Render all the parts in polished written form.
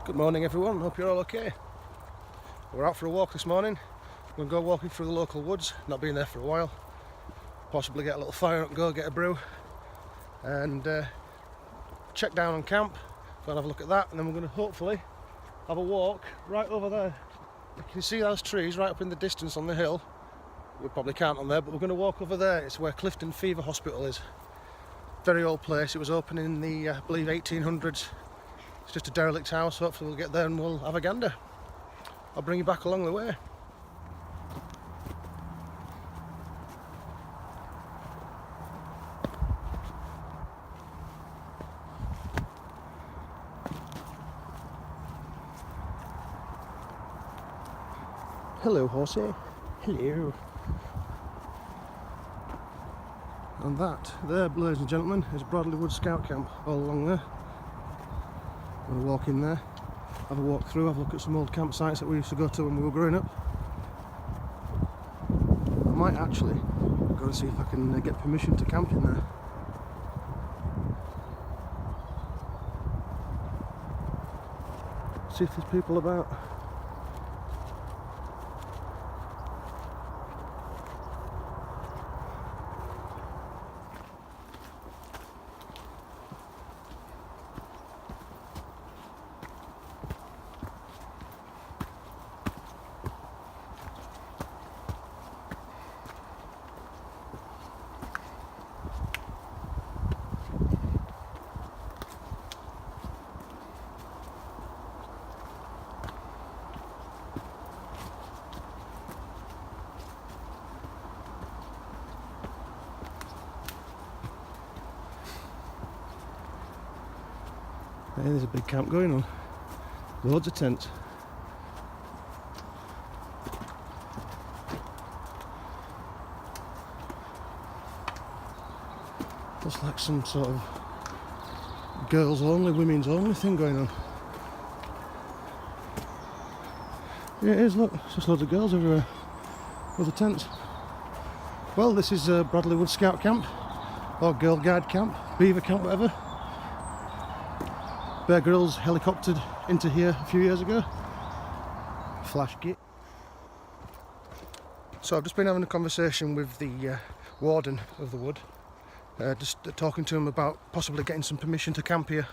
Good morning everyone, hope you're all okay. We're out for a walk this morning. We're going to go walking through the local woods, not been there for a while. Possibly get a little fire up and go get a brew. And check down on camp, go and have a look at that, and then we're going to hopefully have a walk right over there. You can see those trees right up in the distance on the hill. You probably can't on there, but we're going to walk over there. It's where Clifton Fever Hospital is. Very old place, it was opened in the, I believe, 1800s. It's just a derelict house. Hopefully we'll get there and we'll have a gander. I'll bring you back along the way. Hello horsey, hello. And that there, ladies and gentlemen, is Bradleywood Scout Camp, all along there. I'm going to walk in there, have a walk through, have a look at some old campsites that we used to go to when we were growing up. I might actually go and see if I can get permission to camp in there. See if there's people about. Hey, there's a big camp going on. Loads of tents. Looks like some sort of girls only, women's only thing going on. Yeah, it is, look, it's just loads of girls everywhere. Loads of tents. Well, this is Bradleywood Scout Camp, or Girl Guide Camp, Beaver Camp, whatever. Bear Grylls helicoptered into here a few years ago. Flash gate. So I've just been having a conversation with the warden of the wood, just talking to him about possibly getting some permission to camp here.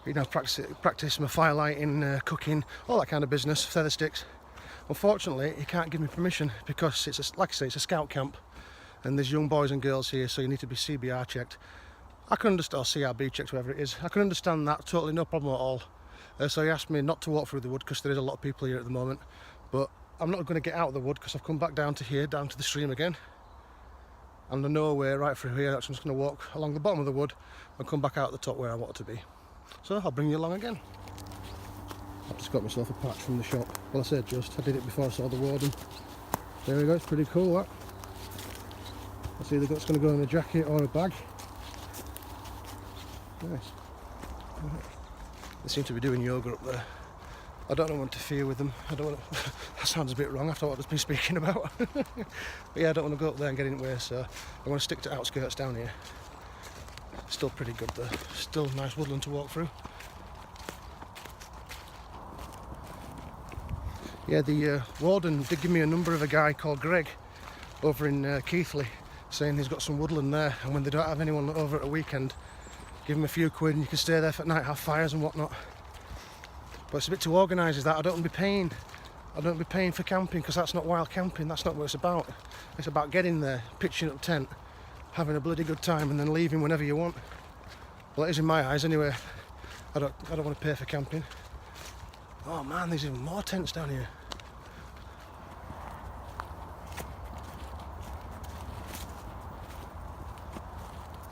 You know, practice my firelighting, cooking, all that kind of business, feather sticks. Unfortunately, he can't give me permission because it's like I say, it's a scout camp, and there's young boys and girls here, so you need to be CBR checked. I can understand, or CRB checked, whatever it is. I can understand that, totally no problem at all. So he asked me not to walk through the wood because there is a lot of people here at the moment. But I'm not going to get out of the wood because I've come back down to here, down to the stream again. And I know a way right through here, so I'm just going to walk along the bottom of the wood and come back out the top where I want to be. So I'll bring you along again. I've just got myself a patch from the shop. Well, I said just, I did it before I saw the warden. There we go, it's pretty cool that. Let's see, it's going to go in a jacket or a bag. Nice. They seem to be doing yoga up there. I don't want to interfere with them. I don't want to, that sounds a bit wrong after what I've been speaking about. But yeah, I don't want to go up there and get in the way, so I want to stick to outskirts down here. Still pretty good though. Still nice woodland to walk through. Yeah, the warden did give me a number of a guy called Greg over in Keighley, saying he's got some woodland there, and when they don't have anyone over at a weekend, give them a few quid and you can stay there for night, have fires and whatnot. But it's a bit too organised as that. I don't want to be paying for camping because that's not wild camping, that's not what it's about. It's about getting there, pitching up tent, having a bloody good time and then leaving whenever you want. Well, it is in my eyes anyway. I don't want to pay for camping. Oh man, there's even more tents down here.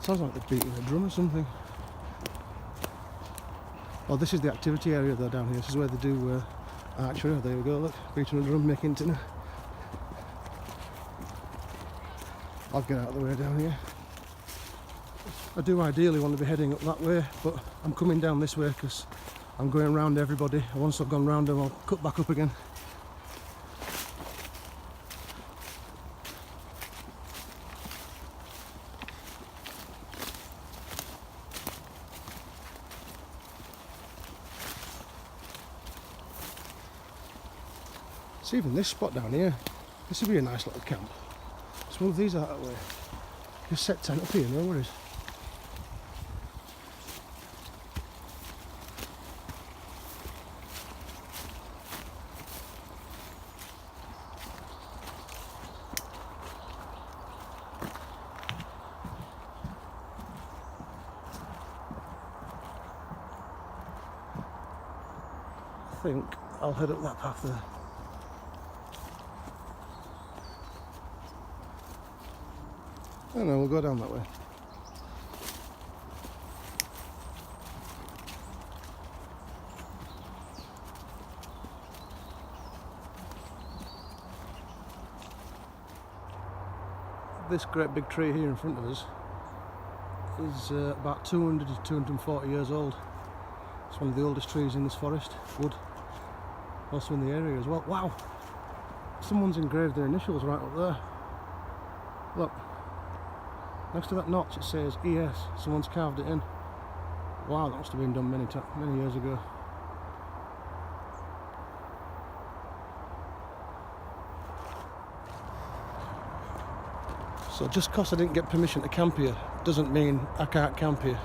Sounds like they're beating a drum or something. Oh, this is the activity area though down here. This is where they do archery. There we go, look, beating a drum, making dinner. I'll get out of the way down here. I do ideally want to be heading up that way, but I'm coming down this way because I'm going round everybody. Once I've gone round them, I'll cut back up again. It's even this spot down here. This would be a nice little camp. Let's move these out of the way. Just set tent up here, no worries. I think I'll head up that path there. Oh no, we'll go down that way. This great big tree here in front of us is about 200 to 240 years old. It's one of the oldest trees in this forest, wood. Also in the area as well. Wow! Someone's engraved their initials right up there. Look. Next to that notch it says ES. Someone's carved it in. Wow, that must have been done many years ago. So just because I didn't get permission to camp here doesn't mean I can't camp here.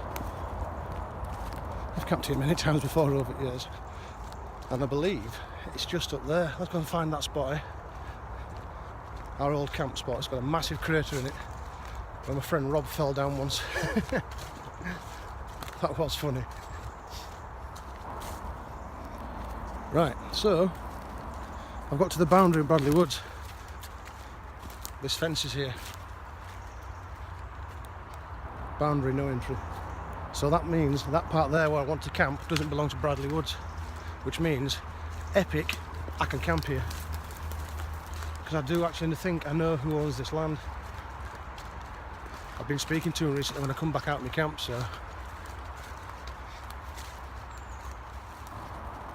I've camped here many times before over the years, and I believe it's just up there. Let's go and find that spot, eh? Our old camp spot. It's got a massive crater in it where my friend Rob fell down once. That was funny. Right, so I've got to the boundary of Bradley Woods. This fence is here. Boundary, no entry. So that means that part there where I want to camp doesn't belong to Bradley Woods, which means epic, I can camp here. Because I do actually think I know who owns this land. I've been speaking to him recently when I come back out of my camp, so.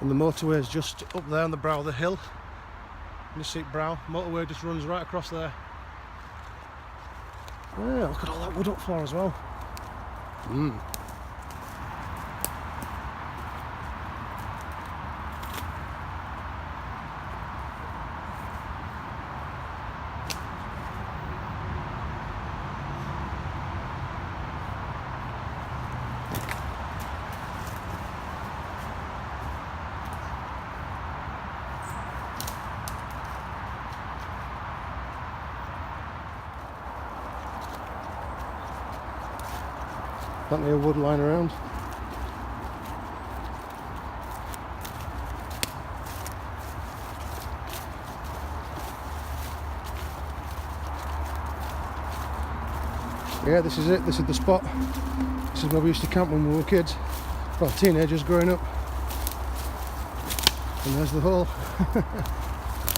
And the motorway is just up there on the brow of the hill. You see brow, motorway just runs right across there. Yeah, look at all that wood up for as well. Plenty of wood lying around. Yeah, this is it. This is the spot. This is where we used to camp when we were kids. Well, teenagers growing up. And there's the hole.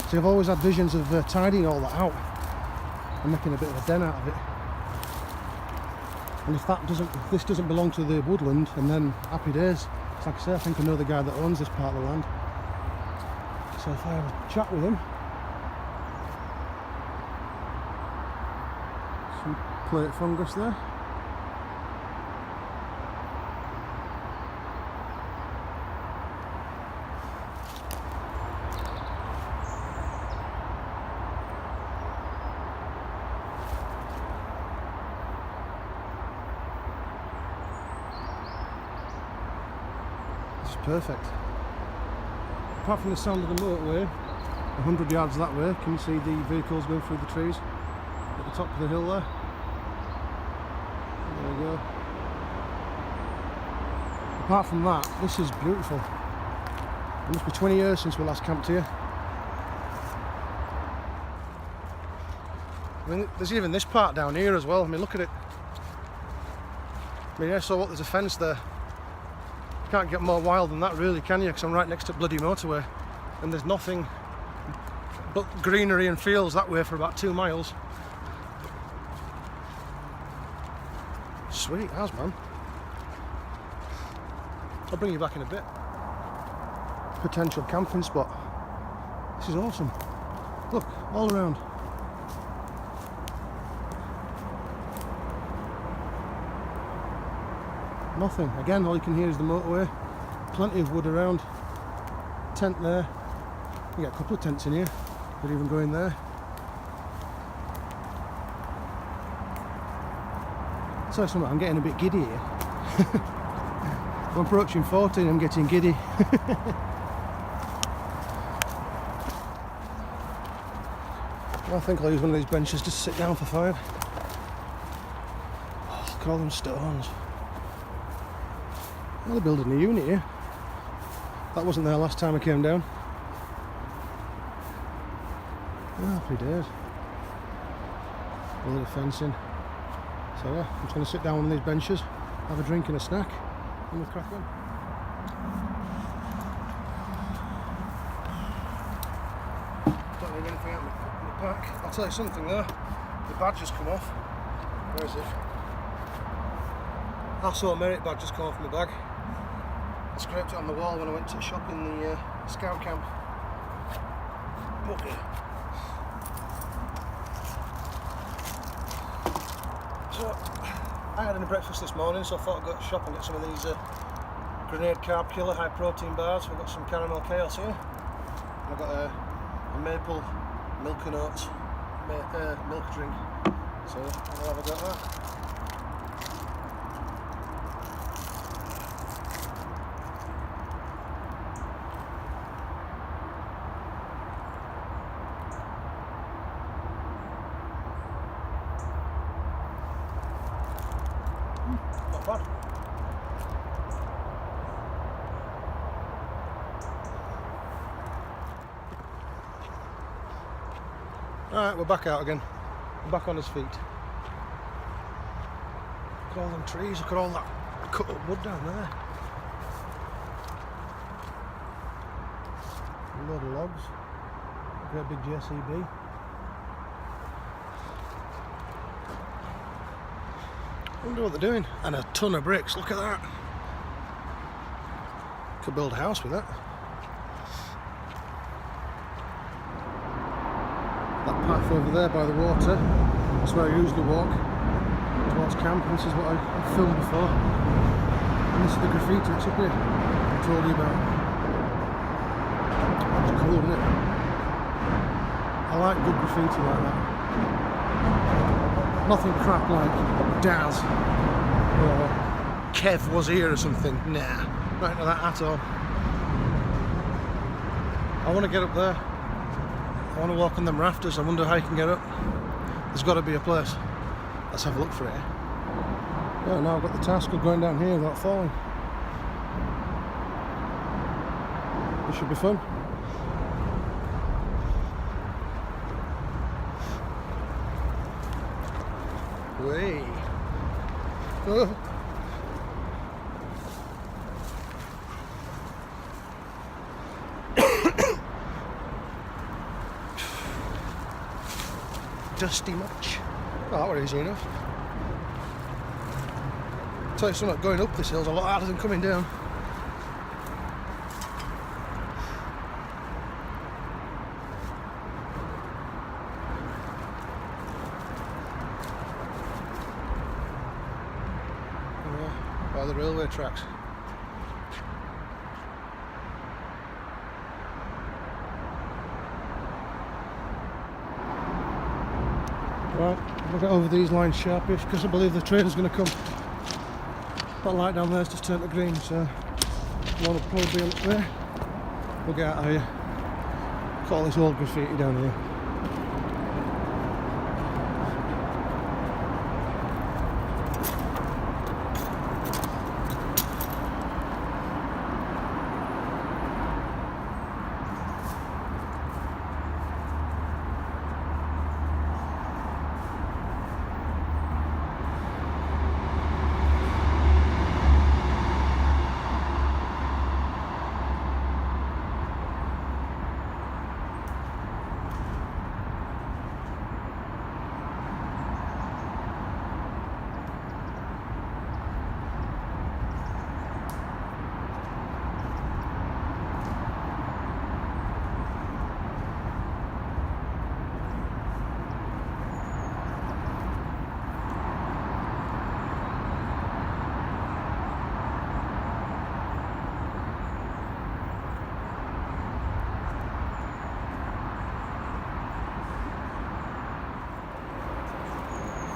See, I've always had visions of tidying all that out and making a bit of a den out of it. And if this doesn't belong to the woodland, and then happy days. It's like I say, I think I know the guy that owns this part of the land. So if I have a chat with him, some plate fungus there. Perfect. Apart from the sound of the motorway, 100 yards that way, can you see the vehicles going through the trees at the top of the hill there? There we go. Apart from that, this is beautiful. It must be 20 years since we last camped here. I mean, there's even this part down here as well. I mean, look at it. I mean, yeah, so what, there's a fence there. You can't get more wild than that, really, can you? Because I'm right next to bloody motorway, and there's nothing but greenery and fields that way for about 2 miles. Sweet as, man. I'll bring you back in a bit. Potential camping spot. This is awesome. Look, all around. Nothing. Again, all you can hear is the motorway. Plenty of wood around. Tent there. You get a couple of tents in here. Could even go in there. So something, I'm getting a bit giddy here. I'm approaching 40 and I'm getting giddy. I think I'll use one of these benches just to sit down for 5. Oh, look at all them stones. Well, they're building a unit here. That wasn't there last time I came down. Oh, happy days. A little fencing. So yeah, I'm just going to sit down on these benches, have a drink and a snack, and we'll crack on. Don't need anything out of my pack. I'll tell you something though, the badge has come off. Where is it? Assault merit badge has come off my bag. I scraped it on the wall when I went to shop in the scout camp. Bugger. So, I had any breakfast this morning, so I thought I'd go to shop and get some of these grenade carb killer high protein bars. We've got some caramel chaos here. And I've got a maple milk and oats milk drink. So I'll have a go at that. Not bad. Alright, we're back out again. We're back on his feet. Look at all them trees, look at all that cut up wood down there. A load of logs. Great big JCB. I wonder what they're doing. And a ton of bricks, look at that. Could build a house with that. That path over there by the water, that's where I usually walk towards camp, and this is what I filmed before. And this is the graffiti that's up here I told you about. That's cool, isn't it? I like good graffiti like that. Nothing crap like Daz or Kev was here or something. Nah, not into that at all. I want to get up there. I want to walk on them rafters. I wonder how you can get up. There's got to be a place. Let's have a look for it. Yeah, now I've got the task of going down here without falling. This should be fun. Way. Oh. Dusty much? Oh, that were easy enough. I'll tell you something, going up this hill's a lot harder than coming down. By the railway tracks. Right, we'll get over these lines sharpish because I believe the train's going to come. That light down there's just turned to green, so one will probably be up there. We'll get out of here. Got all this old graffiti down here.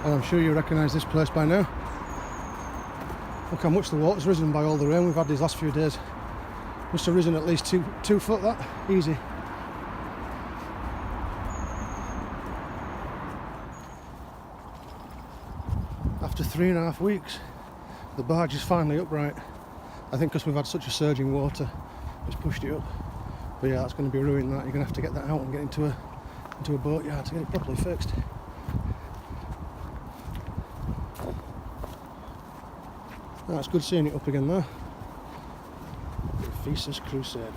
And I'm sure you recognise this place by now. Look how much the water's risen by all the rain we've had these last few days. Must have risen at least two foot, that. Easy. After 3.5 weeks, the barge is finally upright. I think because we've had such a surge in water, it's pushed it up. But yeah, that's going to be ruining that. You're going to have to get that out and get into a boat yard to get it properly fixed. Oh, it's good seeing it up again though. The Thesis Crusader.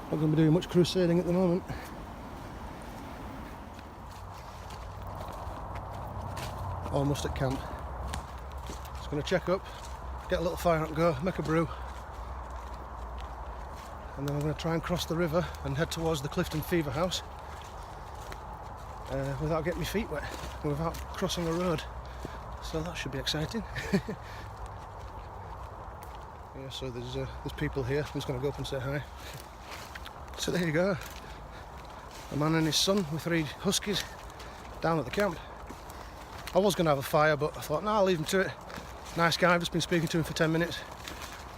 Not going to be doing much crusading at the moment. Almost at camp. Just going to check up, get a little fire and go, make a brew. And then I'm going to try and cross the river and head towards the Clifton Fever House without getting my feet wet, without crossing a road. So that should be exciting. Yeah, so there's people here. I'm just going to go up and say hi. So there you go. A man and his son with 3 huskies down at the camp. I was going to have a fire, but I thought, no, I'll leave him to it. Nice guy, I've just been speaking to him for 10 minutes.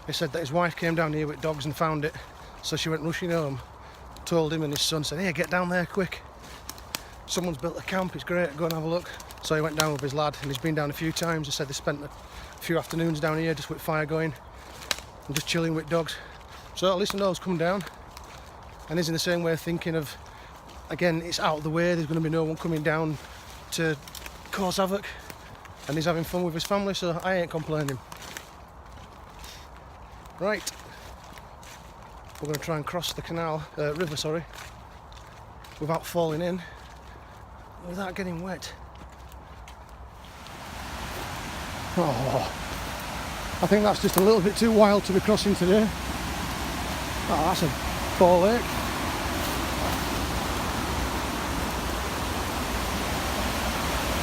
He said that his wife came down here with dogs and found it, so she went rushing home, told him, and his son said, hey, get down there quick. Someone's built a camp, it's great, go and have a look. So he went down with his lad, and he's been down a few times. He said they spent a few afternoons down here just with fire going and just chilling with dogs. So at least I know he's come down, and he's in the same way thinking of, again, it's out of the way, there's going to be no one coming down to cause havoc, and he's having fun with his family, so I ain't complaining. Right, we're going to try and cross the river, without falling in, without getting wet. Oh, I think that's just a little bit too wild to be crossing today. Oh, that's a ball ache.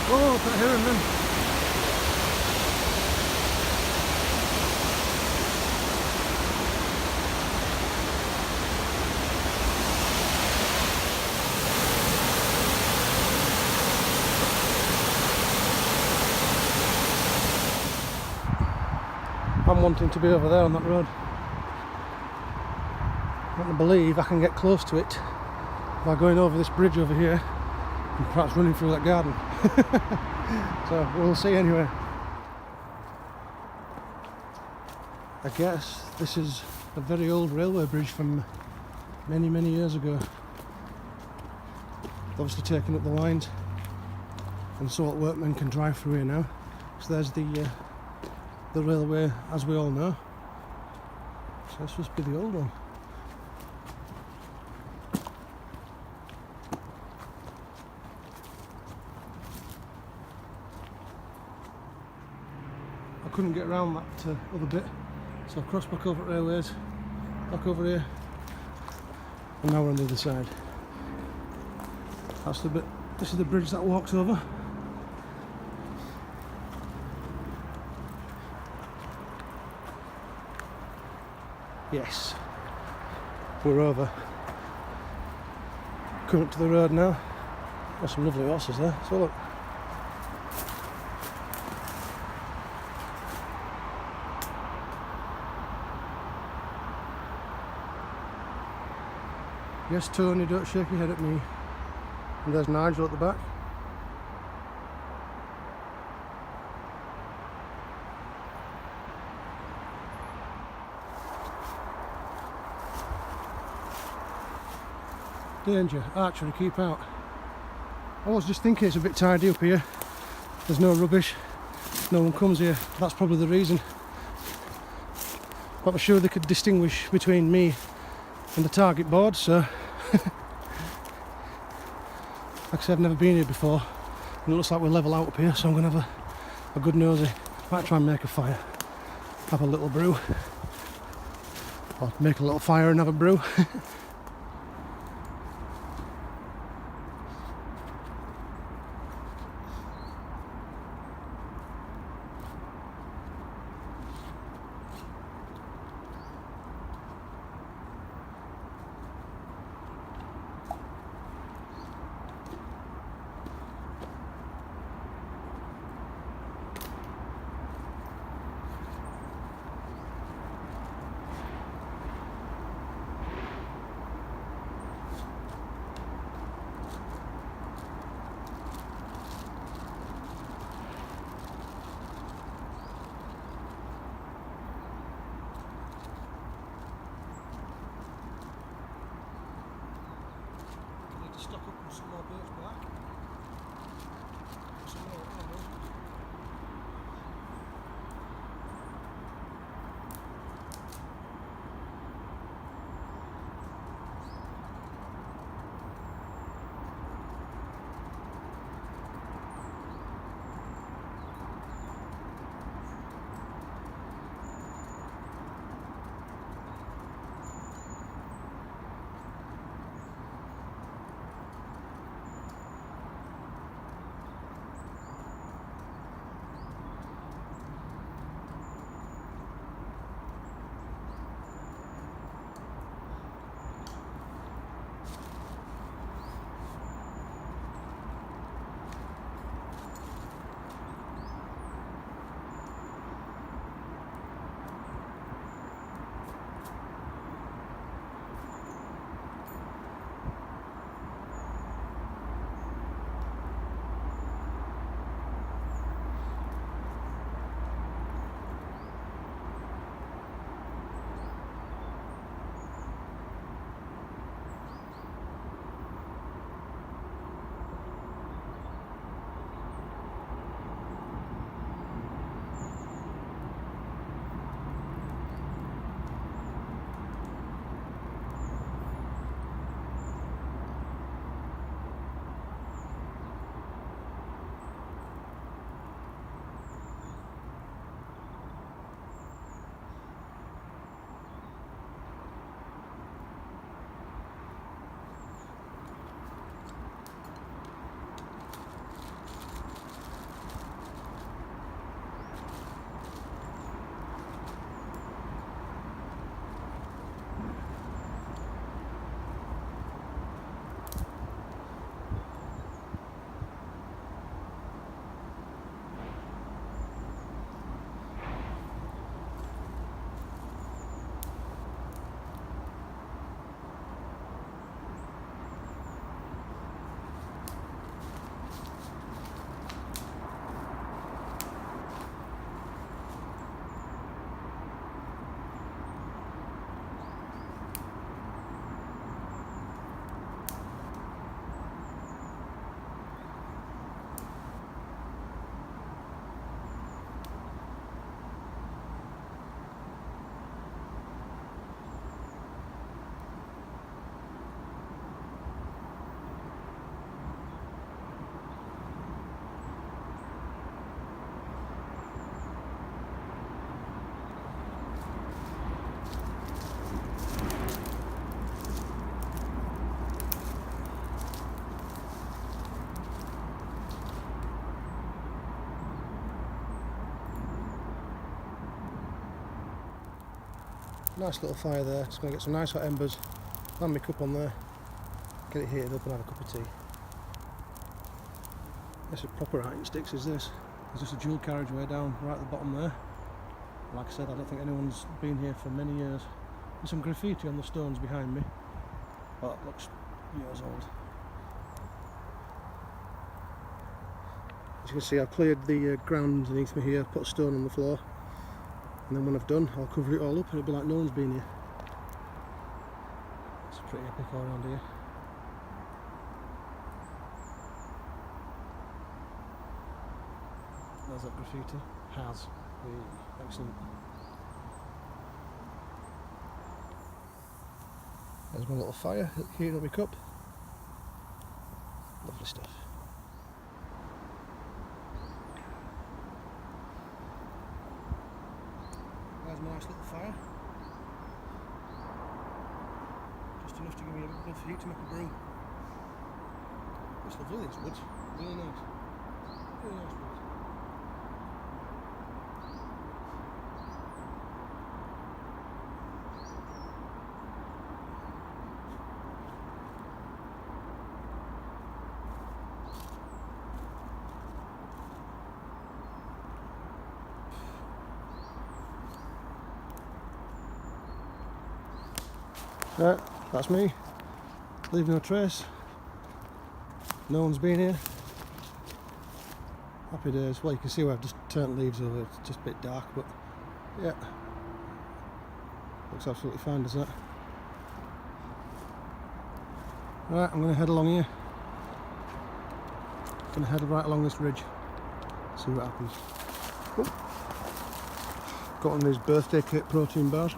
Oh, I can hear him then. I'm wanting to be over there on that road. I don't believe I can get close to it by going over this bridge over here and perhaps running through that garden. So we'll see anyway. I guess this is a very old railway bridge from many years ago. Obviously taking up the lines, and so what workmen can drive through here now. So there's the railway, as we all know. So this must be the old one. I couldn't get around that other bit, so I've crossed back over at railways, back over here, and now we're on the other side. That's the bit. This is the bridge that walks over. Yes, we're over. Coming up to the road now. There's some lovely horses there, so look. Yes, Tony, don't shake your head at me. And there's Nigel at the back. Danger, archery, keep out. I was just thinking it's a bit tidy up here. There's no rubbish, no one comes here. That's probably the reason. But I'm sure they could distinguish between me and the target board, so like I said, I've never been here before, and it looks like we're level out up here, so I'm going to have a good nosy. Might try and make a fire, have a little brew, or make a little fire and have a brew. some more birch bark. Some more almond. Nice little fire there, just going to get some nice hot embers, land my cup on there, get it heated up and have a cup of tea. This is proper iron sticks, is this? There's just a dual carriageway down right at the bottom there. Like I said, I don't think anyone's been here for many years. There's some graffiti on the stones behind me, but that looks years old. As you can see, I've cleared the ground underneath me here, put a stone on the floor, and then when I've done, I'll cover it all up and it'll be like no one's been here. It's pretty epic all around here. There's that graffiti. Has. Excellent. There's my little fire heating up my cup. Lovely stuff. There's my nice little fire. Just enough to give me enough heat to make a brew. It's lovely, this wood. Really nice. Really nice wood. Right, that's me, leave no trace, no one's been here, happy days. Well, you can see where I've just turned leaves over, it's just a bit dark, but yeah, looks absolutely fine, doesn't it? Right, I'm going to head along here, Gonna head right along this ridge, see what happens. Oh. Got one of these birthday cake protein bars.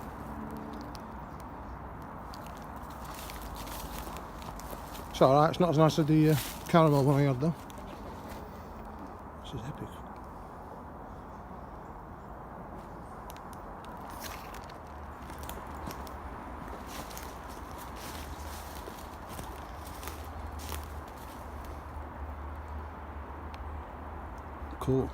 It's alright, it's not as nice as the caramel one I had though. This is epic. Cool.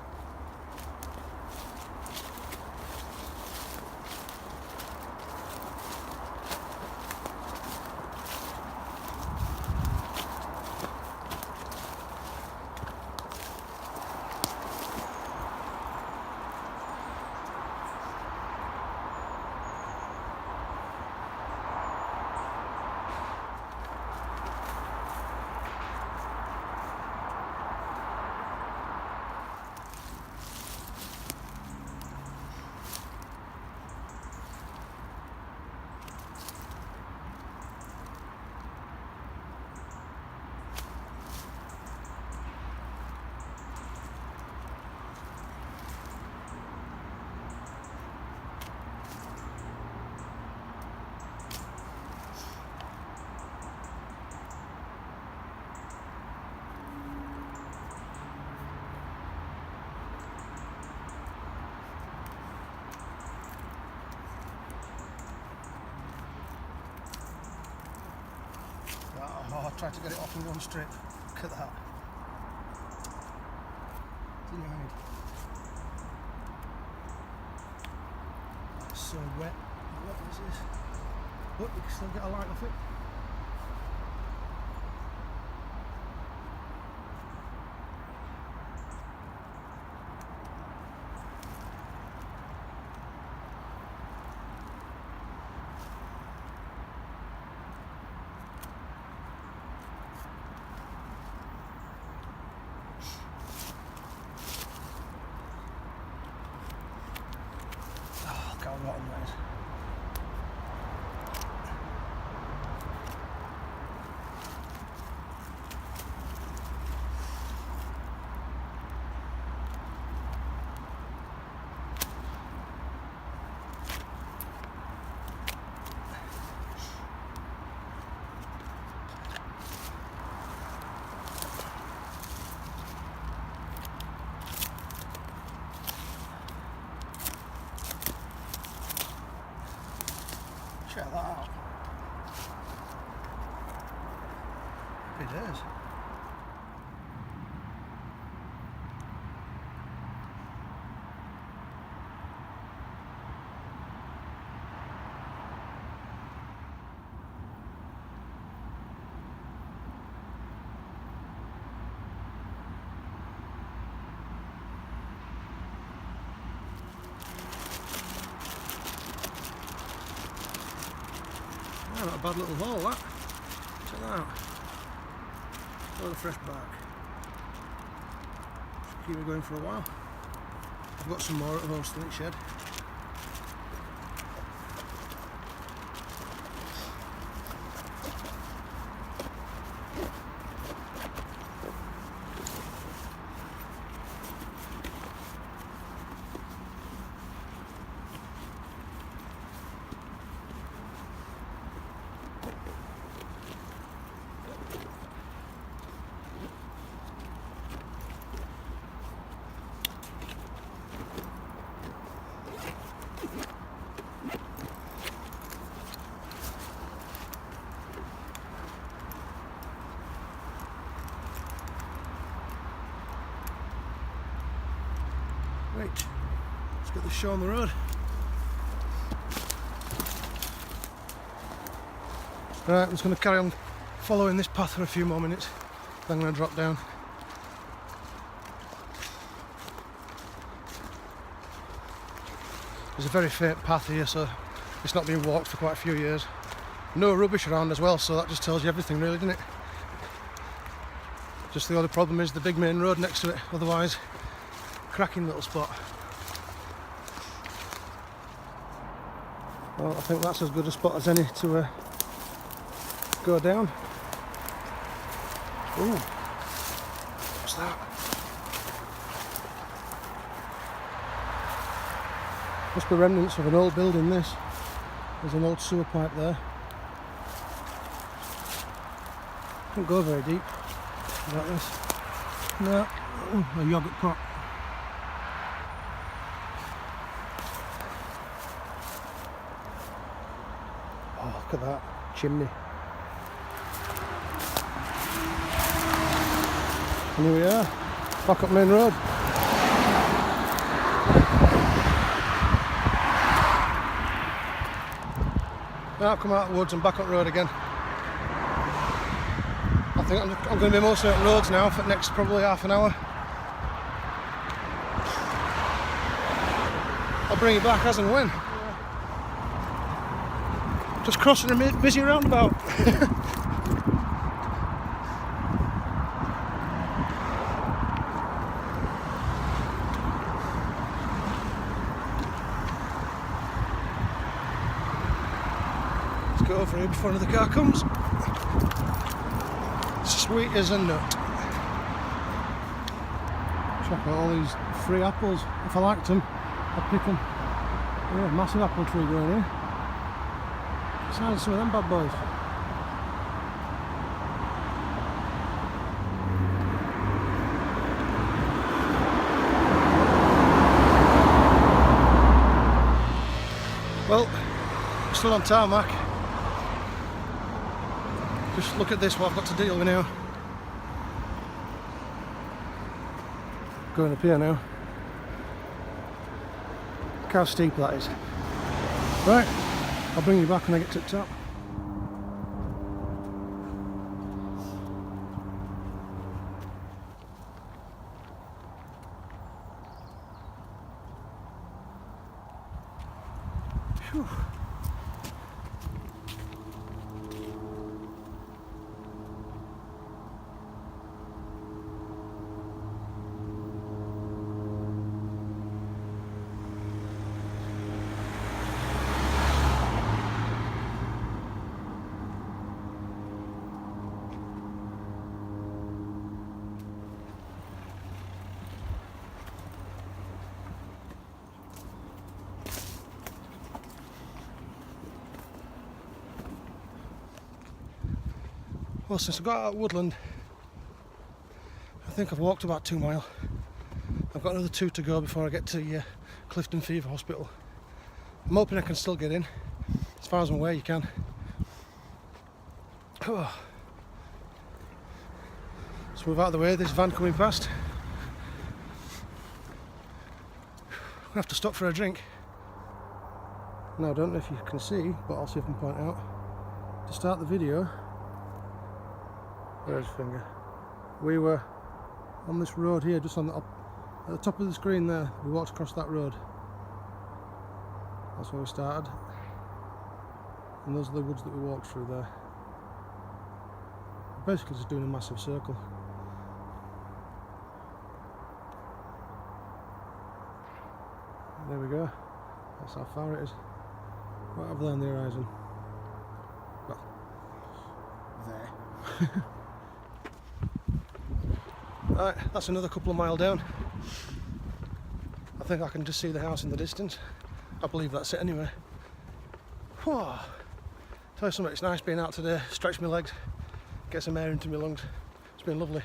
Oh, I tried to get it off in one strip. Look at that. Denied. That's so wet. What is this? But you can still get a light off it. Look how rotten that is. Check that out. It is. Not a bad little hole, that. Check that out. Load of fresh bark. Should keep me going for a while. I've got some more at home still in the shed. Right, let's get this show on the road. Right, I'm just going to carry on following this path for a few more minutes, then I'm going to drop down. There's a very faint path here, so it's not been walked for quite a few years. No rubbish around as well, so that just tells you everything really, doesn't it? Just the only problem is the big main road next to it, otherwise cracking little spot. Well, I think that's as good a spot as any to go down. Ooh, What's that? Must be remnants of an old building, this. There's an old sewer pipe there. Don't go very deep like this. No, a yoghurt pot. Oh, look at that chimney. And here we are, back up Main Road. Now I've come out of the woods and back up road again. I think I'm going to be mostly up roads now for the next probably half an hour. I'll bring you back as and when. Just crossing a busy roundabout. Let's go over here before another car comes. Sweet as a nut. Check out all these free apples. If I liked them, I'd pick them. Yeah, massive apple tree growing here. Size of some of them bad boys. Well, we're still on tarmac. Just look at this, what I've got to deal with now. Going up here now. Look how steep that is. Right, I'll bring you back when I get to the top. Whew. Well, since I got out of woodland, I think I've walked about 2 miles. I've got another 2 to go before I get to Clifton Fever Hospital. I'm hoping I can still get in. As far as I'm aware, you can. Oh. Let's move out of the way, this van coming past. I'm gonna have to stop for a drink. Now, I don't know if you can see, but I'll see if I can point out. To start the video, where's his finger? We were on this road here, just on the at the top of the screen there. We walked across that road. That's where we started. And those are the woods that we walked through there. We're basically just doing a massive circle. There we go. That's how far it is. Right over there on the horizon. Well, there. Right, that's another couple of miles down. I think I can just see the house in the distance. I believe that's it anyway. Whoa. Tell you something, it's nice being out today, stretch my legs, get some air into my lungs. It's been lovely.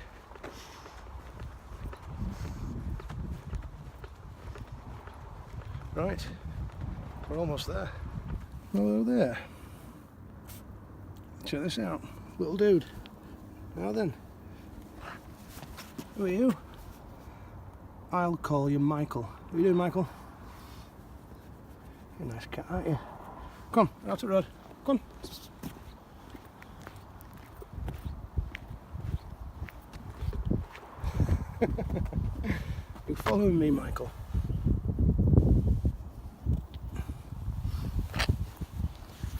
Right, we're almost there. Hello there. Check this out, little dude. Now then. Who are you? I'll call you Michael. What are you doing, Michael? You're a nice cat, aren't you? Come on, out the road. Come on. You're following me, Michael.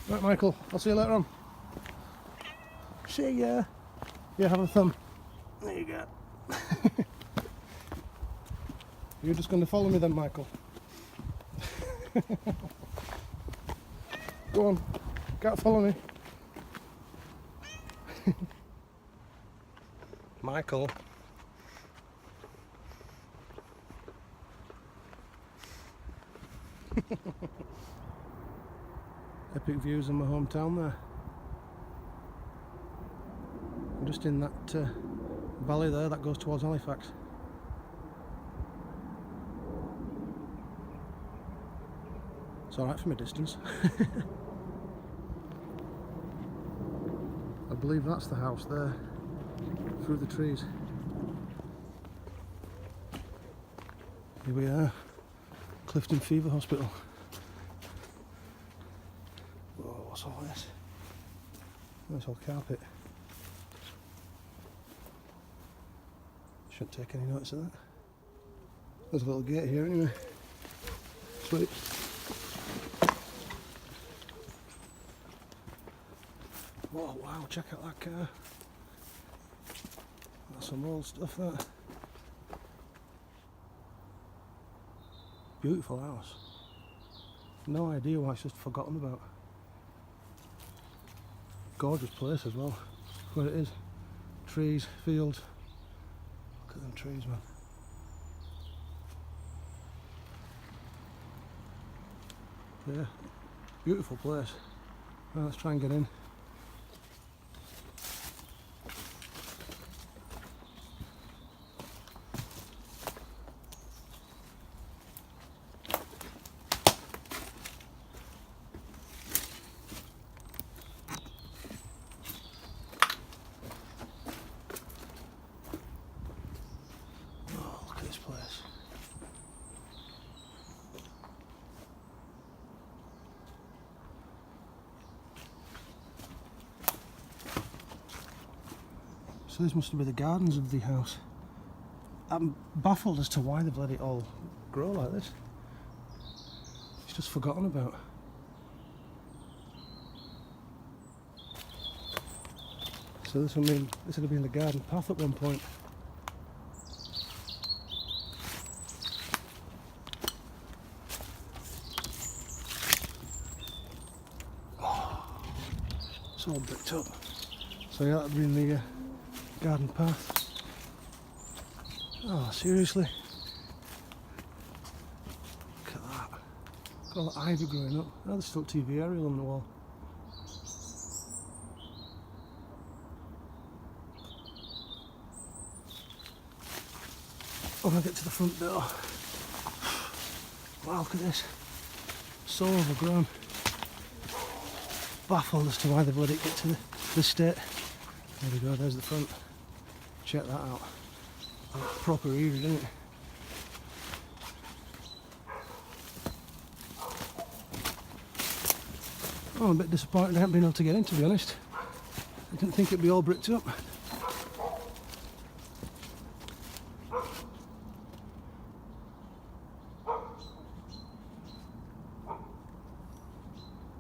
Right, Michael, I'll see you later on. See ya. Yeah, have a thumb. There you go. You're just going to follow me then, Michael. Go on, can't follow me. Michael, Epic views of my hometown there. I'm just in that valley there that goes towards Halifax. It's alright from a distance. I believe that's the house there, through the trees. Here we are, Clifton Fever Hospital. Whoa, what's all this? Nice old carpet. Shouldn't take any notice of that. There's a little gate here anyway. Sweet. Whoa, wow, check out that car. That's some old stuff, that. Beautiful house. No idea why it's just forgotten about. Gorgeous place as well, where it is. Trees, fields. Look at them trees, man. Yeah, beautiful place. Right, let's try and get in. So this must be the gardens of the house. I'm baffled as to why they've let it all grow like this. It's just forgotten about. So this will mean this would have been the garden path at one point. Oh, it's all bricked up. So yeah, that would have been the garden path. Oh, seriously? Look at that. Look at all that ivy growing up. Oh, there's still TV aerial on the wall. Oh, I get to the front door. Wow, look at this. So overgrown. Baffled as to why they've let it get to this state. There we go, there's the front. Check that out. Proper eerie, isn't it? Oh, I'm a bit disappointed I haven't been able to get in, to be honest. I didn't think it'd be all bricked up.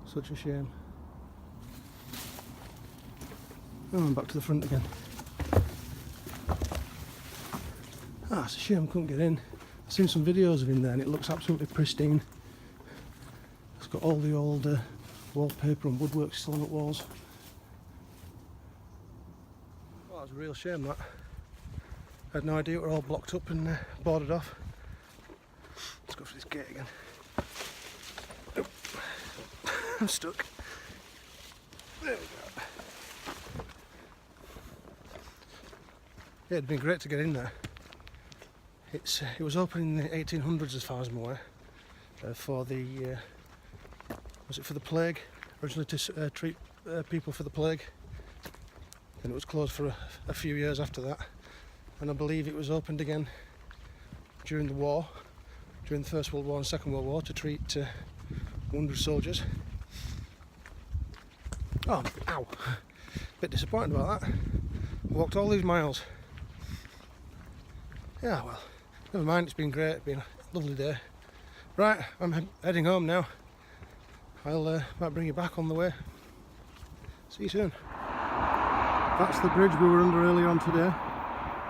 Such a shame. Oh, I'm back to the front again. Ah, it's a shame I couldn't get in. I've seen some videos of in there and it looks absolutely pristine. It's got all the old wallpaper and woodwork still on the walls. Oh, it's a real shame that. I had no idea it were all blocked up and boarded off. Let's go for this gate again. Oh. I'm stuck. There we go. Yeah, it'd been great to get in there. It was open in the 1800s as far as I'm aware, for the, was it for the plague? Originally to treat people for the plague. Then it was closed for a few years after that. And I believe it was opened again during the war, during the First World War and Second World War, to treat wounded soldiers. Oh, ow! Bit disappointed about that. Walked all these miles. Yeah, well, never mind, it's been great, it's been a lovely day. Right, I'm heading home now. I'll might bring you back on the way. See you soon. That's the bridge we were under earlier on today,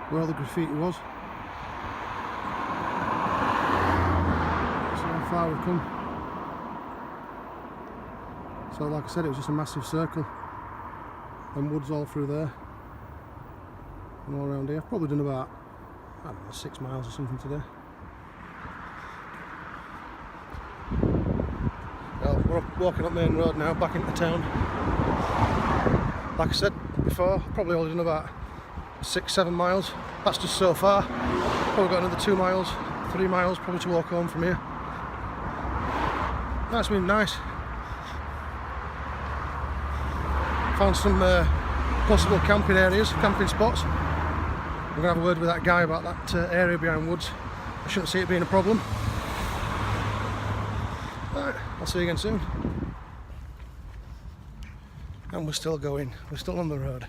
where all the graffiti was. See how far we've come. So like I said, it was just a massive circle. And woods all through there. And all around here. I've probably done about, I don't know, 6 miles or something today. we're walking up Main Road now, back into town. Like I said before, probably only done about 6-7 miles. That's just so far. Probably got another 2 miles, 3 miles probably to walk home from here. That's been nice. Found some possible camping areas, camping spots. We're going to have a word with that guy about that area behind woods. I shouldn't see it being a problem. Alright, I'll see you again soon. And we're still going, we're still on the road.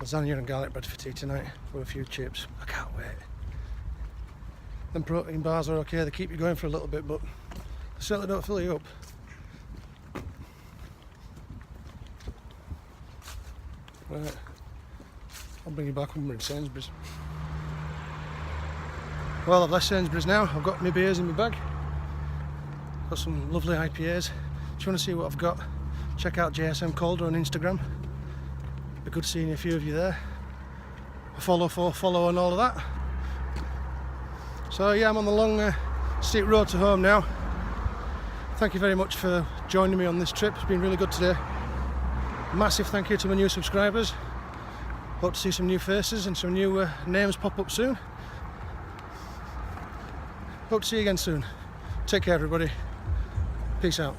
Lasagna and garlic bread for tea tonight with a few chips. I can't wait. Them protein bars are okay, they keep you going for a little bit, but they certainly don't fill you up. Right, I'll bring you back when we're in Sainsbury's. Well, I've left Sainsbury's now. I've got my beers in my bag. Got some lovely IPAs. If you want to see what I've got, check out JSMCalder on Instagram. Be good seeing a few of you there. A follow and all of that. So yeah, I'm on the long steep road to home now. Thank you very much for joining me on this trip. It's been really good today. Massive thank you to my new subscribers. Hope to see some new faces and some new names pop up soon. Hope to see you again soon. Take care everybody. Peace out.